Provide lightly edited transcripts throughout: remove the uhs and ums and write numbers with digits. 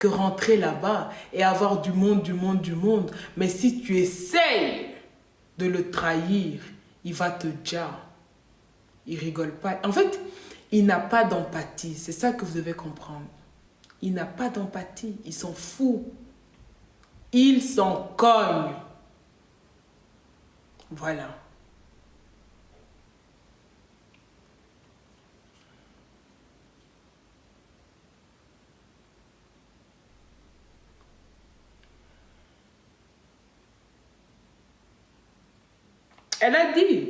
que rentrer là-bas et avoir du monde, du monde, du monde. Mais si tu essayes de le trahir, il va te dire. Il rigole pas. En fait, il n'a pas d'empathie. C'est ça que vous devez comprendre. Il n'a pas d'empathie. Il s'en fout. Il s'en cogne. Voilà. Elle a dit,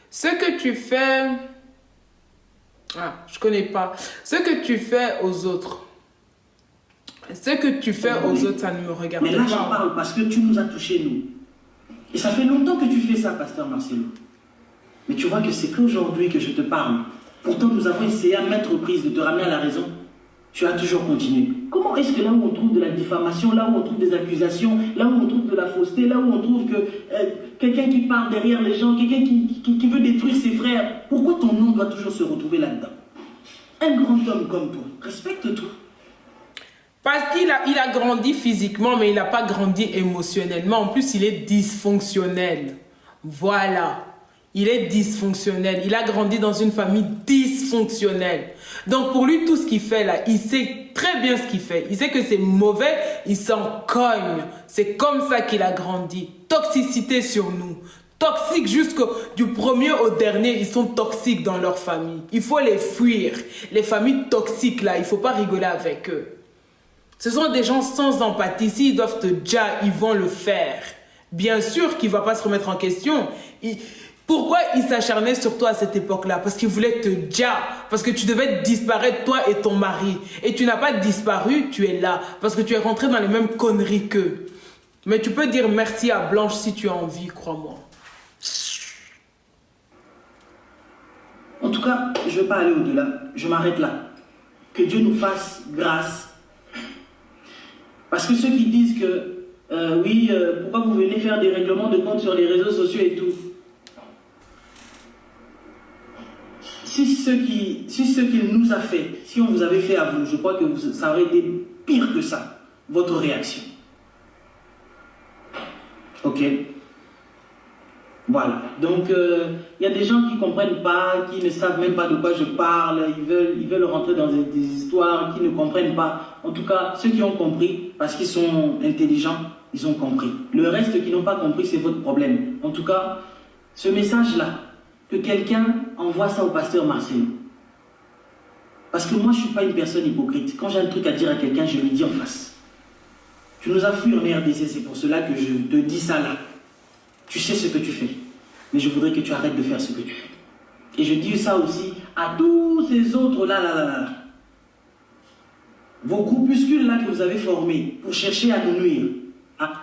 ce que tu fais, je connais pas, ce que tu fais aux autres, ça ne me regarde pas. Mais là, j'en parle parce que tu nous as touchés, nous. Et ça fait longtemps que tu fais ça, pasteur Marcelo. Mais tu vois que c'est qu'aujourd'hui que je te parle. Pourtant, nous avons essayé à maintes reprises de te ramener à la raison. Tu as toujours continué. Comment est-ce que là où on trouve de la diffamation, là où on trouve des accusations, là où on trouve de la fausseté, là où on trouve que quelqu'un qui parle derrière les gens, quelqu'un qui veut détruire ses frères, pourquoi ton nom doit toujours se retrouver là-dedans? Un grand homme comme toi, respecte-toi. Parce qu'il a grandi physiquement, mais il n'a pas grandi émotionnellement. En plus, il est dysfonctionnel. Voilà. Il est dysfonctionnel. Il a grandi dans une famille dysfonctionnelle. Donc, pour lui, tout ce qu'il fait là, il sait très bien ce qu'il fait. Il sait que c'est mauvais, il s'en cogne. C'est comme ça qu'il a grandi. Toxicité sur nous. Toxiques du premier au dernier, ils sont toxiques dans leur famille. Il faut les fuir. Les familles toxiques là, il ne faut pas rigoler avec eux. Ce sont des gens sans empathie. S'ils doivent te dire, ils vont le faire. Bien sûr qu'il ne va pas se remettre en question. Pourquoi il s'acharnait sur toi à cette époque-là? Parce qu'il voulait te dire. Parce que tu devais disparaître, toi et ton mari. Et tu n'as pas disparu, tu es là. Parce que tu es rentré dans les mêmes conneries qu'eux. Mais tu peux dire merci à Blanche si tu as envie, crois-moi. En tout cas, je ne veux pas aller au-delà. Je m'arrête là. Que Dieu nous fasse grâce. Parce que ceux qui disent que, pourquoi vous venez faire des règlements de compte sur les réseaux sociaux et tout. Si ce qu'il nous a fait, si on vous avait fait à vous, je crois que ça aurait été pire que ça, votre réaction. Ok? Voilà. Donc, il y a des gens qui ne comprennent pas, qui ne savent même pas de quoi je parle, ils veulent rentrer dans des histoires, qui ne comprennent pas. En tout cas, ceux qui ont compris, parce qu'ils sont intelligents, ils ont compris. Le reste qui n'ont pas compris, c'est votre problème. En tout cas, ce message-là, que quelqu'un envoie ça au pasteur Marcelo. Parce que moi, je ne suis pas une personne hypocrite. Quand j'ai un truc à dire à quelqu'un, je lui dis en face. Tu nous as fui en RDC, c'est pour cela que je te dis ça là. Tu sais ce que tu fais. Mais je voudrais que tu arrêtes de faire ce que tu fais. Et je dis ça aussi à tous ces autres là. Vos groupuscules là que vous avez formés pour chercher à nous nuire. Ah.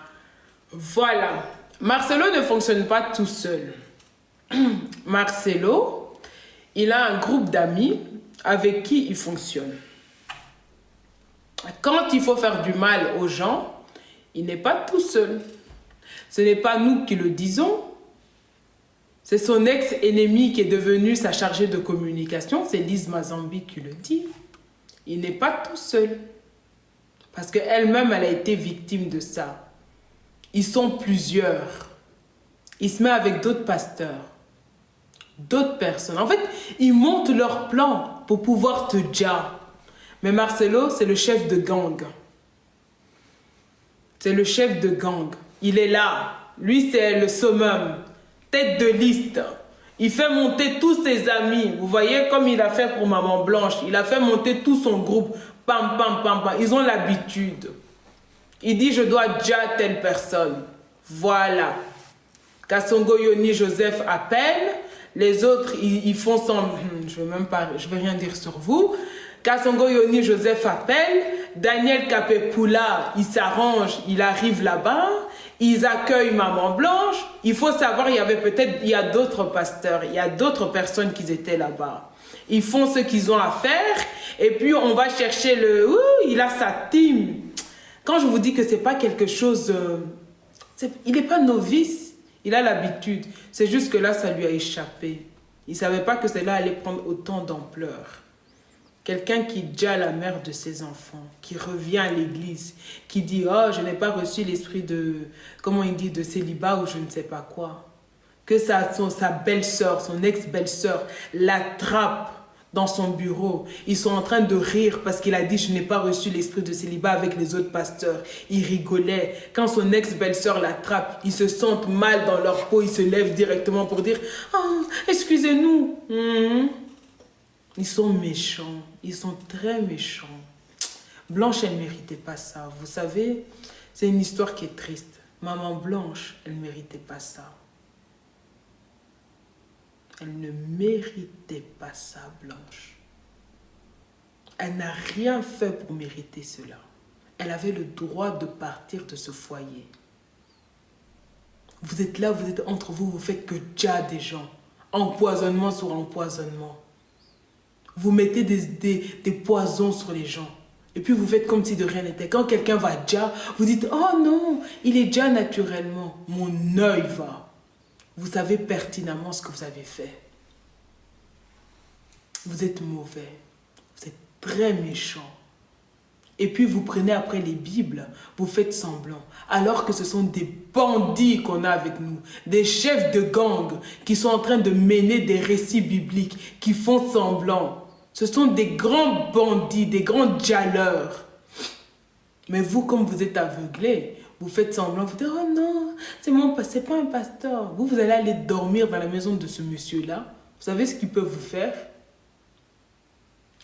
Voilà. Marcelo ne fonctionne pas tout seul. Marcelo, il a un groupe d'amis avec qui il fonctionne. Quand il faut faire du mal aux gens, il n'est pas tout seul. Ce n'est pas nous qui le disons. C'est son ex-ennemi qui est devenu sa chargée de communication. C'est Lise Mazambi qui le dit. Il n'est pas tout seul. Parce qu'elle-même, elle a été victime de ça. Ils sont plusieurs. Il se met avec d'autres pasteurs. D'autres personnes. En fait, ils montent leur plan pour pouvoir te dire. Mais Marcelo, c'est le chef de gang. C'est le chef de gang. Il est là. Lui, c'est le summum. Tête de liste. Il fait monter tous ses amis. Vous voyez comme il a fait pour Maman Blanche. Il a fait monter tout son groupe. Pam, pam, pam, pam. Ils ont l'habitude. Il dit, je dois dire à telle personne. Voilà. Kassongo Yoni Joseph appelle. Les autres, ils font sans... Je vais rien dire sur vous. Kassongo Yoni Joseph appelle. Daniel Kapepoula, il s'arrange, il arrive là-bas. Ils accueillent Maman Blanche. Il faut savoir, il y a d'autres pasteurs, il y a d'autres personnes qui étaient là-bas. Ils font ce qu'ils ont à faire. Et puis, on va chercher il a sa team. Quand je vous dis que c'est pas quelque chose... il n'est pas novice. Il a l'habitude. C'est juste que là, ça lui a échappé. Il ne savait pas que cela allait prendre autant d'ampleur. Quelqu'un qui est déjà la mère de ses enfants, qui revient à l'église, qui dit « Oh, je n'ai pas reçu l'esprit de, comment il dit, de célibat ou je ne sais pas quoi. » Que sa belle-sœur, son ex-belle-sœur, l'attrape dans son bureau. Ils sont en train de rire parce qu'il a dit « Je n'ai pas reçu l'esprit de célibat avec les autres pasteurs. » Ils rigolaient. Quand son ex-belle-sœur l'attrape, ils se sentent mal dans leur peau. Ils se lèvent directement pour dire « Oh, excusez-nous. Ils sont méchants. Ils sont très méchants. Blanche, elle ne méritait pas ça. Vous savez, c'est une histoire qui est triste. Maman Blanche, elle ne méritait pas ça. Elle ne méritait pas ça, Blanche. Elle n'a rien fait pour mériter cela. Elle avait le droit de partir de ce foyer. Vous êtes là, vous êtes entre vous, vous faites que déjà des gens. Empoisonnement sur empoisonnement. Vous mettez des poisons sur les gens. Et puis vous faites comme si de rien n'était. Quand quelqu'un va déjà, vous dites « Oh non, il est déjà naturellement. Mon œil va. » Vous savez pertinemment ce que vous avez fait. Vous êtes mauvais. Vous êtes très méchant. Et puis vous prenez après les Bibles, vous faites semblant. Alors que ce sont des bandits qu'on a avec nous. Des chefs de gang qui sont en train de mener des récits bibliques, qui font semblant. Ce sont des grands bandits, des grands djalleurs. Mais vous, comme vous êtes aveuglés, vous faites semblant, vous dites « Oh non, c'est pas un pasteur. » Vous allez aller dormir dans la maison de ce monsieur-là. Vous savez ce qu'il peut vous faire?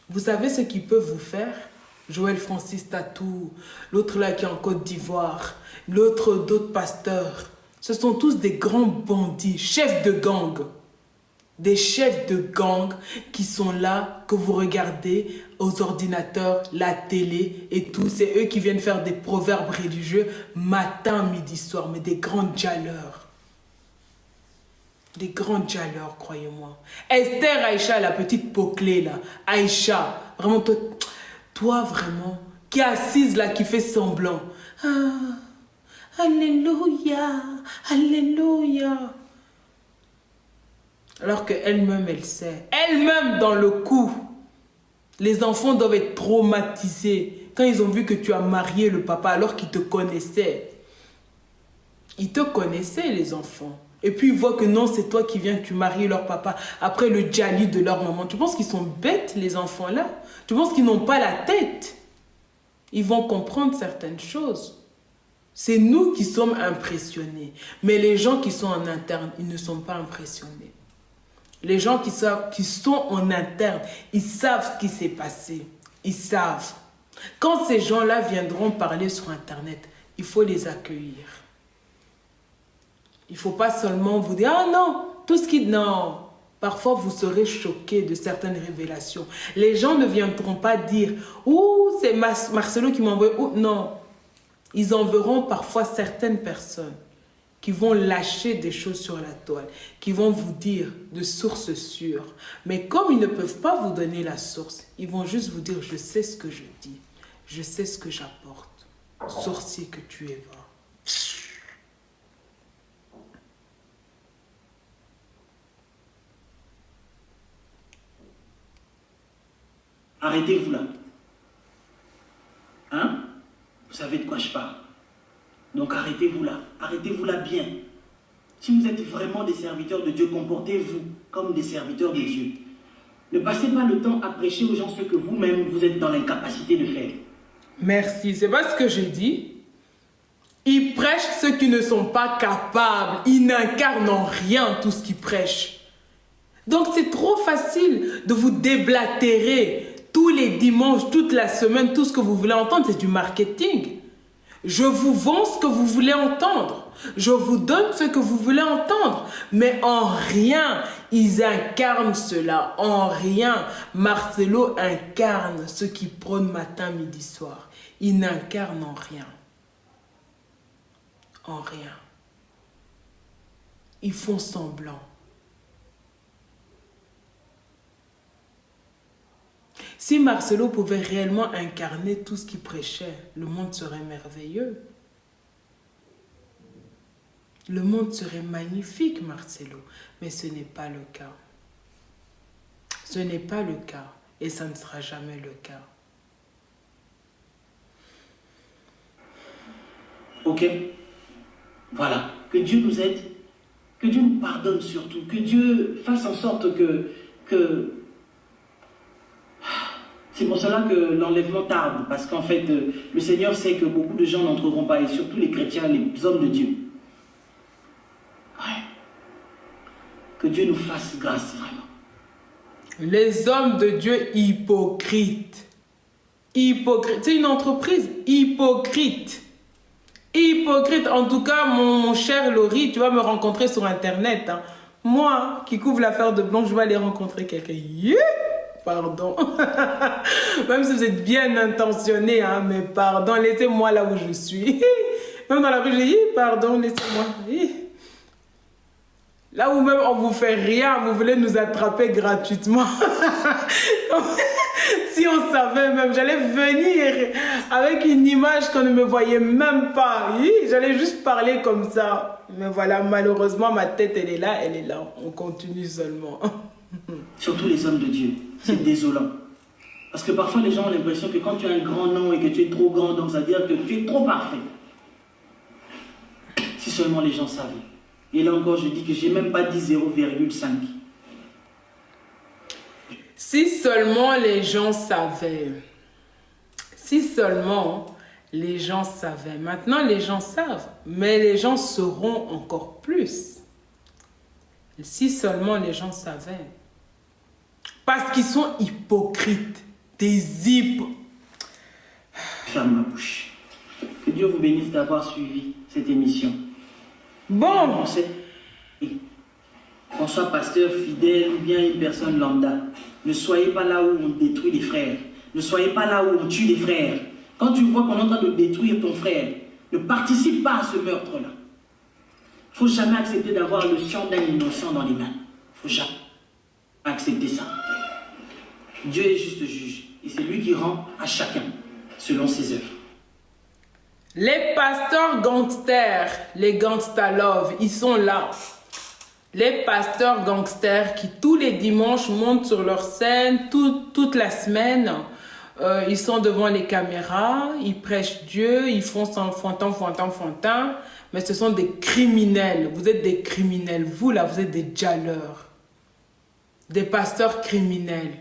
Vous savez ce qu'ils peuvent vous faire? Joël Francis Tatou, l'autre là qui est en Côte d'Ivoire, d'autres pasteurs. Ce sont tous des grands bandits, chefs de gang. Des chefs de gang qui sont là, que vous regardez aux ordinateurs, la télé et tout. C'est eux qui viennent faire des proverbes religieux matin, midi, soir. Mais des grands djalleurs. Des grands djalleurs, croyez-moi. Esther Aïcha, la petite poclée là. Aïcha, vraiment, toi vraiment, qui est assise là, qui fait semblant. Ah, alléluia, alléluia. Alors qu'elle-même, elle sait. Elle-même dans le coup. Les enfants doivent être traumatisés quand ils ont vu que tu as marié le papa alors qu'ils te connaissaient. Ils te connaissaient, les enfants. Et puis ils voient que non, c'est toi qui viens, tu maries leur papa après le djali de leur maman. Tu penses qu'ils sont bêtes, les enfants-là? Tu penses qu'ils n'ont pas la tête? Ils vont comprendre certaines choses. C'est nous qui sommes impressionnés. Mais les gens qui sont en interne, ils ne sont pas impressionnés. Les gens qui sont en interne, ils savent ce qui s'est passé. Ils savent. Quand ces gens-là viendront parler sur Internet, il faut les accueillir. Il ne faut pas seulement vous dire « Ah non, tout ce qui... » Non. Parfois, vous serez choqués de certaines révélations. Les gens ne viendront pas dire « Ouh, c'est Marcelo qui m'a envoyé... » Non. Ils enverront parfois certaines personnes qui vont lâcher des choses sur la toile, qui vont vous dire de sources sûres. Mais comme ils ne peuvent pas vous donner la source, ils vont juste vous dire « Je sais ce que je dis, je sais ce que j'apporte. Sorcier que tu es, va. » Arrêtez-vous là. Hein? Vous savez de quoi je parle. Donc arrêtez-vous là. Arrêtez-vous là bien. Si vous êtes vraiment des serviteurs de Dieu, comportez-vous comme des serviteurs de Dieu. Ne passez pas le temps à prêcher aux gens ce que vous-même vous êtes dans l'incapacité de faire. Merci. C'est pas ce que j'ai dit. Ils prêchent ceux qui ne sont pas capables. Ils n'incarnent en rien tout ce qu'ils prêchent. Donc c'est trop facile de vous déblatérer tous les dimanches, toute la semaine, tout ce que vous voulez entendre, c'est du marketing. Je vous vends ce que vous voulez entendre. Je vous donne ce que vous voulez entendre. Mais en rien, ils incarnent cela. En rien, Marcelo incarne ce qu'il prône matin, midi, soir. Il n'incarne en rien. En rien. Ils font semblant. Si Marcelo pouvait réellement incarner tout ce qu'il prêchait, le monde serait merveilleux. Le monde serait magnifique, Marcelo. Mais ce n'est pas le cas. Ce n'est pas le cas. et ça ne sera jamais le cas. Ok? Voilà. Que Dieu nous aide, que Dieu nous pardonne surtout, que Dieu fasse en sorte que... C'est pour cela que l'enlèvement tarde, parce qu'en fait, le Seigneur sait que beaucoup de gens n'entreront pas, et surtout les chrétiens, les hommes de Dieu. Ouais. Que Dieu nous fasse grâce, vraiment. Les hommes de Dieu hypocrites. Hypocrite. C'est une entreprise hypocrite. Hypocrite. En tout cas, mon cher Laurie, tu vas me rencontrer sur Internet. Hein. Moi, qui couvre l'affaire de Blanc, je vais aller rencontrer quelqu'un. Yeah! Pardon. Même si vous êtes bien intentionné, hein, mais pardon, laissez-moi là où je suis. Même dans la rue, je dis, pardon, laissez-moi. Là où même on vous fait rien, vous voulez nous attraper gratuitement. Si on savait même, j'allais venir avec une image qu'on ne me voyait même pas. J'allais juste parler comme ça. Mais voilà, malheureusement, ma tête, elle est là. On continue seulement. Surtout les hommes de Dieu. C'est désolant. Parce que parfois, les gens ont l'impression que quand tu as un grand nom et que tu es trop grand, donc ça veut dire que tu es trop parfait. Si seulement les gens savaient. Et là encore, je dis que je n'ai même pas dit 0,5. Si seulement les gens savaient. Si seulement les gens savaient. Maintenant, les gens savent. Mais les gens sauront encore plus. Si seulement les gens savaient. Parce qu'ils sont hypocrites. Ferme ma bouche. Que Dieu vous bénisse d'avoir suivi cette émission. Bon. Qu'on soit pasteur fidèle ou bien une personne lambda, ne soyez pas là où on détruit les frères. Ne soyez pas là où on tue les frères. Quand tu vois qu'on est en train de détruire ton frère, ne participe pas à ce meurtre-là. Il ne faut jamais accepter d'avoir le sang d'un innocent dans les mains. Il ne faut jamais accepter ça. Dieu est juste juge. Et c'est lui qui rend à chacun selon ses œuvres. Les pasteurs gangsters, les gangsta love, ils sont là. Les pasteurs gangsters qui tous les dimanches montent sur leur scène toute la semaine. Ils sont devant les caméras, ils prêchent Dieu, ils font sans fontin. Mais ce sont des criminels. Vous êtes des criminels. Vous là, vous êtes des djalleurs. Des pasteurs criminels.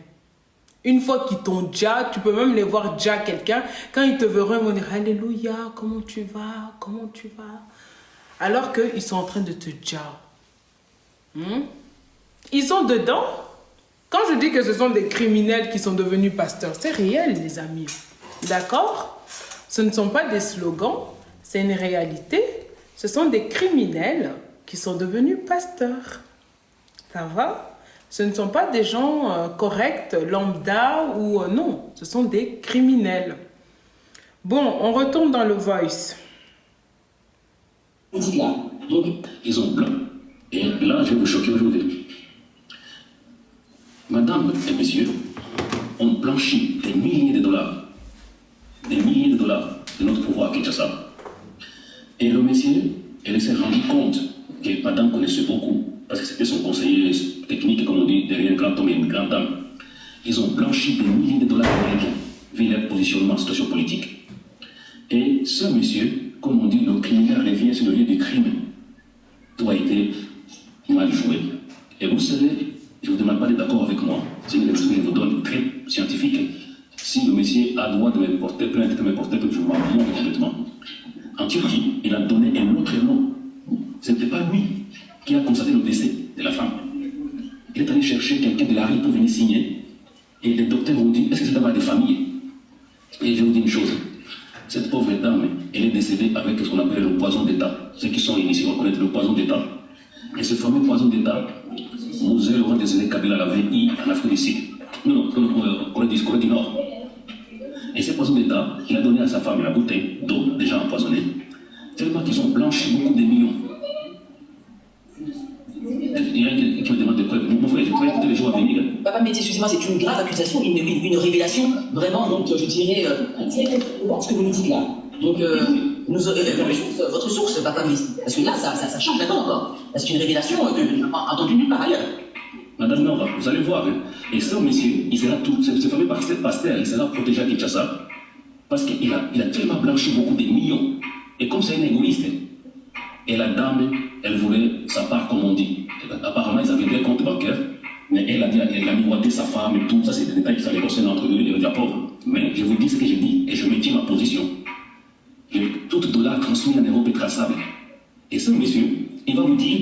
Une fois qu'ils t'ont déjà, tu peux même les voir déjà quelqu'un. Quand ils te verront, ils vont dire Alléluia, comment tu vas? Comment tu vas? Alors qu'ils sont en train de te déjà. Ils sont dedans. Quand je dis que ce sont des criminels qui sont devenus pasteurs, c'est réel, les amis. D'accord? Ce ne sont pas des slogans, c'est une réalité. Ce sont des criminels qui sont devenus pasteurs. Ça va? Ce ne sont pas des gens corrects, lambda ou non. Ce sont des criminels. Bon, on retourne dans le voice. Donc, ils ont plein. Et là, je vais vous choquer aujourd'hui. Madame et messieurs, on blanchit des milliers de dollars. Des milliers de dollars de notre pouvoir à Kinshasa. Et le monsieur, elle s'est rendu compte que madame connaissait beaucoup. Parce que c'était son conseiller technique, comme on dit, derrière un grand homme et une grande dame. Ils ont blanchi des milliers de dollars américains, vu leur positionnement en situation politique. Et ce monsieur, comme on dit, le criminel revient sur le lieu du crime. Tout a été mal joué. Et vous savez, je ne vous demande pas d'être d'accord avec moi. C'est une chose que je vous donne très scientifique. Si le monsieur a le droit de me porter plainte, je m'en fous complètement. En Turquie, il a donné un autre nom. Ce n'était pas lui qui a constaté le décès de la femme. Il est allé chercher quelqu'un de la rue pour venir signer. Et les docteurs vont dire, est-ce que c'est d'abord des familles? Et je vous dis une chose, cette pauvre dame, elle est décédée avec ce qu'on appelle le poison d'État. Ceux qui sont initiés reconnaissent le poison d'État. Et ce fameux poison d'État, Moselle aura décédé Kabila l'avait eu en Afrique du Sud. Non, Corée du Nord. Et ce poison d'État, il a donné à sa femme la bouteille d'eau déjà empoisonnée, tellement qu'ils ont blanchi beaucoup de millions. Il y a qui me demande de quoi. Mon frère, je pourrais écouter les jours à venir. Papa Métis, excusez-moi, c'est une grave accusation, une révélation, vraiment, donc je dirais, ce que vous nous dites là. Donc, votre source, Papa Métis, parce que là, ça change maintenant encore. C'est une révélation entendue nulle part ailleurs. Madame Nora, vous allez voir, hein. Et ce monsieur, il sera tout, ce fameux pasteur, il sera protégé à Kinshasa, parce qu'il a tellement blanchi beaucoup de millions. Et comme c'est un égoïste, et la dame, elle voulait sa part, comme on dit. Apparemment, ils avaient des comptes bancaires, mais elle a miroité sa femme et tout. Ça, c'est des détails qui s'allaient concernant entre eux et le diapôtre. Mais je vous dis ce que je dis, et je maintiens ma position. Tout dollar transmis en Europe est traçable. Et ce monsieur, il va vous dire,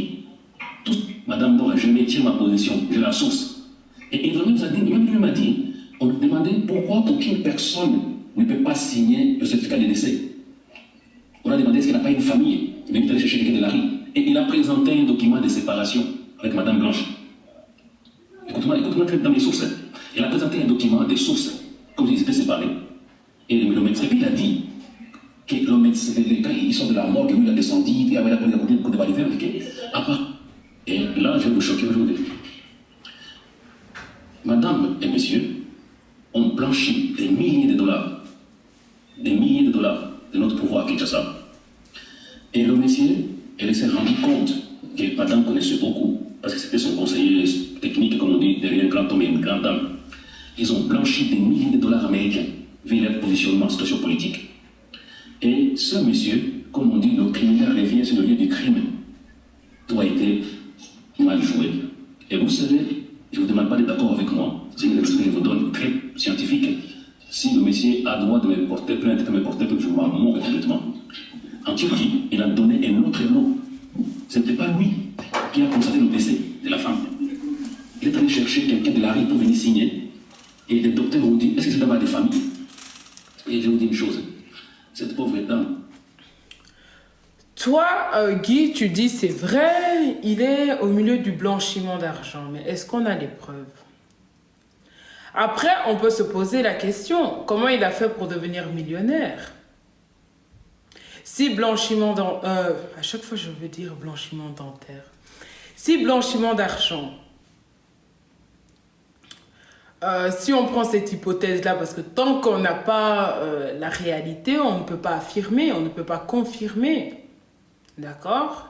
tout, Madame Nora, je maintiens ma position, j'ai la source. Et il nous a dit, même lui m'a dit, on lui demandait pourquoi aucune personne ne peut pas signer le certificat de décès. On a demandé est-ce qu'il n'a pas une famille. Il est allé chercher quelqu'un de la rue. Et il a présenté un document de séparation avec Madame Blanche. Écoute-moi dans mes sources. Il a présenté un document des sources, comme ils étaient séparés. Et le médecin, il a dit que le médecin, quand ils sont de la mort, que lui il a descendu, il a connu beaucoup de valider. Et là, je vais vous choquer aujourd'hui. Madame et monsieur ont blanchi des milliers de dollars de notre pouvoir à Kinshasa. Et le monsieur, elle s'est rendu compte que madame connaissait beaucoup, parce que c'était son conseiller technique, comme on dit, derrière un grand homme et une grande dame. Ils ont blanchi des milliers de dollars américains, vu leur positionnement socio-politique. Et ce monsieur, comme on dit, le criminel revient sur le lieu du crime. Tout a été mal joué. Et vous savez, je ne vous demande pas d'être d'accord avec moi, c'est une réponse que je vous donne, très scientifique. Si le monsieur a le droit de me porter plainte, de me porter plainte, je m'en moque complètement. En Turquie, il a donné un autre nom. Ce n'était pas lui qui a constaté le décès de la femme. Il est allé chercher quelqu'un de la rue pour venir signer. Et les docteurs ont dit, est-ce que c'est d'abord des familles? Et je vous dis une chose, cette pauvre dame. Toi, Guy, tu dis c'est vrai, il est au milieu du blanchiment d'argent. Mais est-ce qu'on a les preuves? Après, on peut se poser la question, comment il a fait pour devenir millionnaire? Si blanchiment à chaque fois je veux dire blanchiment dentaire. Si blanchiment d'argent, si on prend cette hypothèse-là, parce que tant qu'on n'a pas la réalité, on ne peut pas affirmer, on ne peut pas confirmer. D'accord?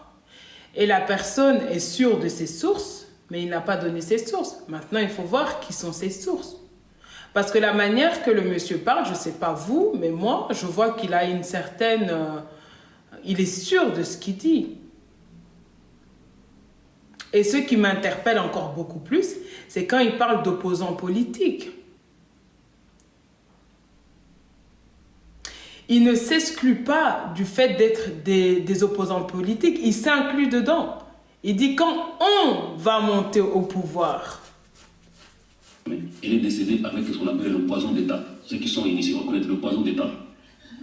Et la personne est sûre de ses sources, mais il n'a pas donné ses sources. Maintenant, il faut voir qui sont ses sources. Parce que la manière que le monsieur parle, je ne sais pas vous, mais moi, je vois qu'il a une certaine... il est sûr de ce qu'il dit. Et ce qui m'interpelle encore beaucoup plus, c'est quand il parle d'opposants politiques. Il ne s'exclut pas du fait d'être des opposants politiques, il s'inclut dedans. Il dit quand on va monter au pouvoir. Elle est décédée avec ce qu'on appelle le poison d'État. Ceux qui sont initiés reconnaissent le poison d'État.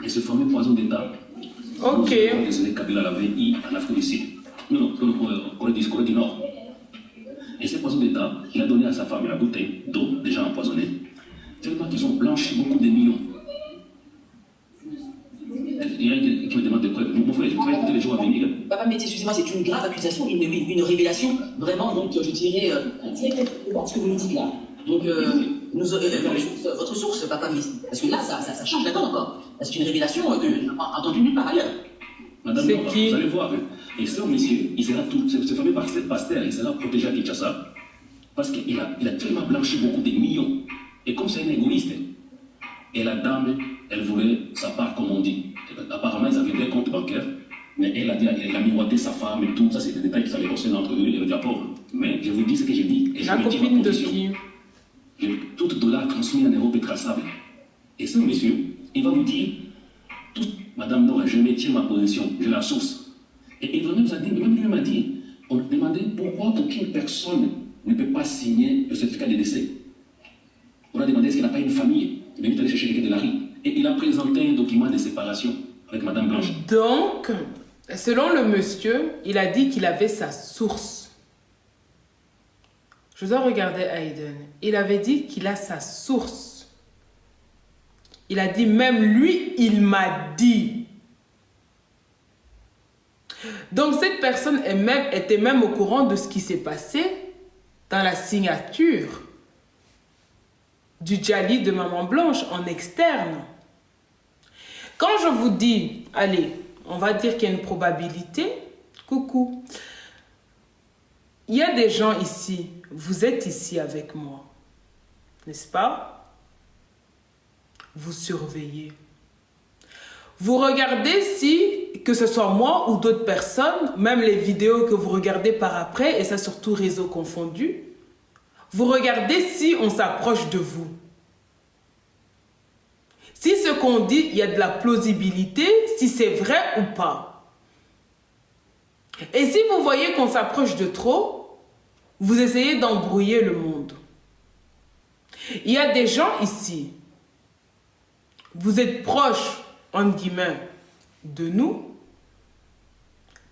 Et ce fameux poison d'État, ok. Désolé, Kabila l'avait eu en Afrique du Sud. Non, Corée du Nord. Et ce poison d'État, il a donné à sa femme la bouteille d'eau déjà empoisonnée, tellement qu'ils ont blanchi beaucoup de millions. Il y a qui me demande des preuves. Mon frère, je vais écouter les jours à venir. Papa, mais excusez-moi, c'est une grave accusation, une révélation, vraiment, donc je dirais, ce que vous nous dites là. Donc, votre source, papa, parce que là, ça change la donne encore. C'est une révélation entendue nulle part ailleurs. Madame Nora, vous allez voir, hein. Et ce monsieur, il sera tout, ce fameux pasteur, il sera protégé à Kinshasa, parce qu'il a tellement blanchi beaucoup de millions. Et comme c'est un égoïste, et la dame, elle voulait sa part, comme on dit. Apparemment, ils avaient des comptes bancaires, mais elle a miroité sa femme et tout. Ça, c'est des détails qui s'allaient concernant entre eux et le diapôtre. Mais je vous dis ce que j'ai dit, et je la maintiens copine ma de position. qui? Tout dollar transmis en Europe est traçable. Et ce monsieur, il va vous dire, Madame Nora, je maintiens ma position, j'ai la source. Et il nous a dit, même lui m'a dit, on lui demandait pourquoi aucune personne ne peut pas signer le certificat de décès. On a demandé est-ce qu'il n'a pas une famille. Il est venu aller chercher quelqu'un de la rue. Et il a présenté un document de séparation avec Madame Blanche. Donc, selon le monsieur, il a dit qu'il avait sa source. Je dois regarder Hayden. Il avait dit qu'il a sa source. Il a dit, même lui, il m'a dit. Donc, cette personne était même au courant de ce qui s'est passé dans la signature du Djali de Maman Blanche en externe. Quand je vous dis, allez, on va dire qu'il y a une probabilité, coucou, il y a des gens ici, vous êtes ici avec moi, n'est-ce pas? Vous surveillez. Vous regardez si, que ce soit moi ou d'autres personnes, même les vidéos que vous regardez par après, et ça surtout réseaux confondus, vous regardez si on s'approche de vous. Si ce qu'on dit, il y a de la plausibilité, si c'est vrai ou pas. Et si vous voyez qu'on s'approche de trop, vous essayez d'embrouiller le monde. Il y a des gens ici, vous êtes proches, entre guillemets, de nous,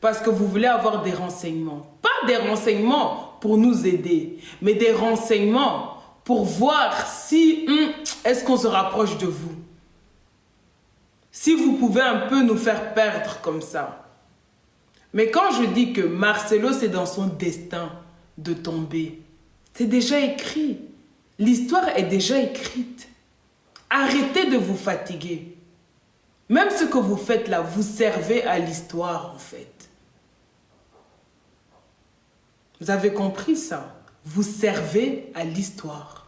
parce que vous voulez avoir des renseignements. Pas des renseignements pour nous aider, mais des renseignements pour voir si, est-ce qu'on se rapproche de vous. Si vous pouvez un peu nous faire perdre comme ça. Mais quand je dis que Marcelo, c'est dans son destin de tomber, c'est déjà écrit. L'histoire est déjà écrite. Arrêtez de vous fatiguer. Même ce que vous faites là, vous servez à l'histoire en fait. Vous avez compris ça? Vous servez à l'histoire.